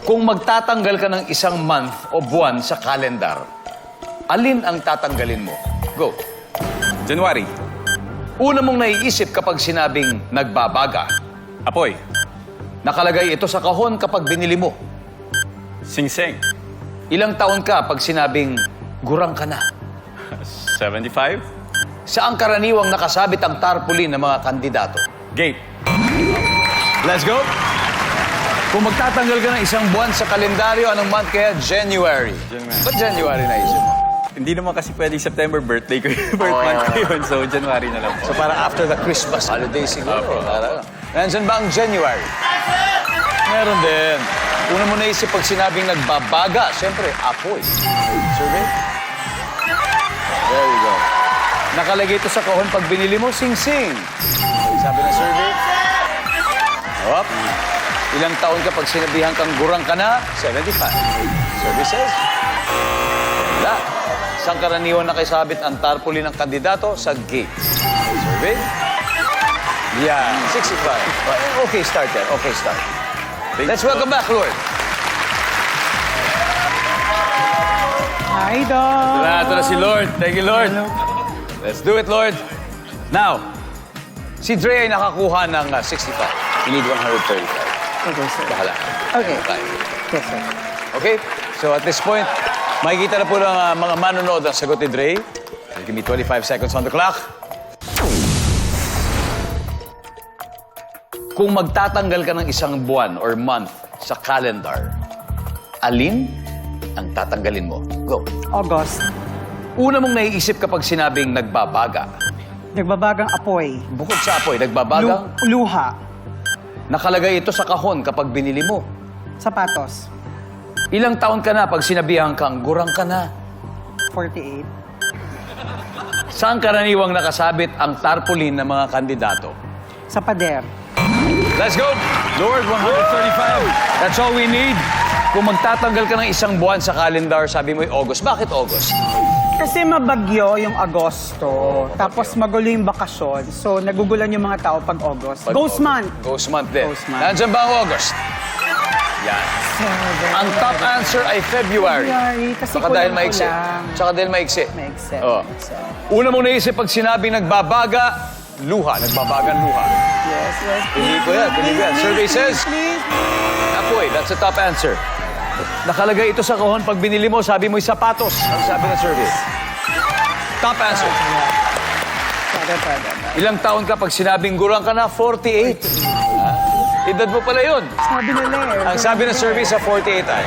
Kung magtatanggal ka ng isang month o buwan sa kalendar, alin ang tatanggalin mo? Go. January. Una mong naiisip kapag sinabing nagbabaga. Apoy. Nakalagay ito sa kahon kapag binili mo. Singseng. Ilang taon ka pag sinabing gurang ka na? 75. Saan karaniwang nakasabit ang tarpaulin ng mga kandidato? Gate. Let's go! Kung magtatanggal ka ng isang buwan sa kalendaryo, anong month kaya? January. January. Ba't January naisip mo? Hindi naman kasi pwedeng September birthday ko birth month ko yun. So, January na lang po. So parang after the Christmas holiday siguro. Parang, nandyan ba ang January? Meron din. Una mo naisip pag sinabing nagbabaga, siyempre, apoy. Survey? There you go. Nakalagay ito sa kahon pag binili mo, sing-sing. Sabi ng survey? Hop. Ilang taon ka pag sinabihan kang gurang ka na? 75. Survey says? Wala. Saan karaniwan nakisabit ang tarpaulin ng kandidato? Sa gate. Survey? Yeah, 65. Okay, start there. Okay, start. Let's welcome back, Lord. Hi, Doc. Ito na si Lord. Thank you, Lord. Let's do it, Lord. Now, si Dre ay nakakuha ng 65. You need 135. Okay, sir. Bahala. Okay. Okay. Yes, sir. Okay? So at this point, makikita na po ng mga manonood ang sagot ni Dre. Give me 25 seconds on the clock. Kung magtatanggal ka ng isang buwan or month sa calendar, alin ang tatanggalin mo? Go. August. Una mong naiisip kapag sinabing nagbabaga. Nagbabagang apoy. Bukod sa apoy, nagbabagang, Luha. nakalagay ito sa kahon kapag binili mo. Sapatos. Ilang taon ka na pag sinabihan kang gurang ka na? 48. Saan karaniwang nakasabit ang tarpaulin ng mga kandidato? Sa pader. Let's go! Lord, 135. That's all we need. Kung magtatanggal ka ng isang buwan sa calendar, sabi mo August. Bakit August? Kasi mabagyo yung Agosto. Tapos magulo yung bakasyon. So, nagugulan yung mga tao pag August. Ghost month. Ghost month din. Ghost month. Nandiyan ba ang August? Yan. Ang top answer ay February. February, kasi Tsaka dahil kulang maiksi. kulang. Tsaka dahil maiksi. Maiksi. Oh. Una mong naisip pag sinabing nagbabaga, luha. Nagbabagang luha. Yes, yes. Pili ko yan, pili ko yan. Survey says, Please. apoy, that's the top answer. Nakalagay ito sa kahon pag binili mo, sabi mo'y sapatos. Ang sabi ng survey. Top answer. Pwede. Ilang taon ka pag sinabing gurang ka na? 48. Edad mo pala yun. Sabi nila eh. Ang sabi ng survey sa 48 ay,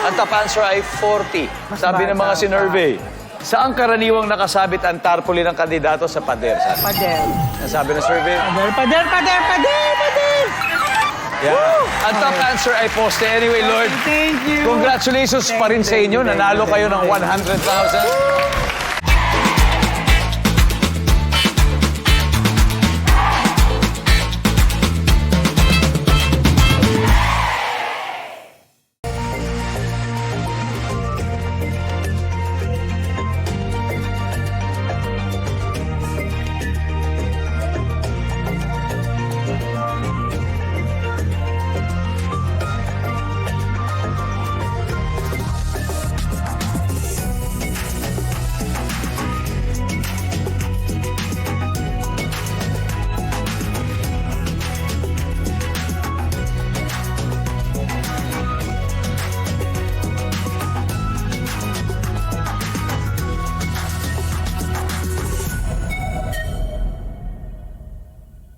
ang top answer ay 40. Sabi ng mga bata sinurvey. Saan karaniwang nakasabit ang tarpaulin ng kandidato sa pader? Pader. Ang sabi ng survey? Pader. Yeah. Ang top answer ay poste. Anyway, Lord, Thank you. congratulations pa rin sa inyo. Nanalo kayo ng 100,000.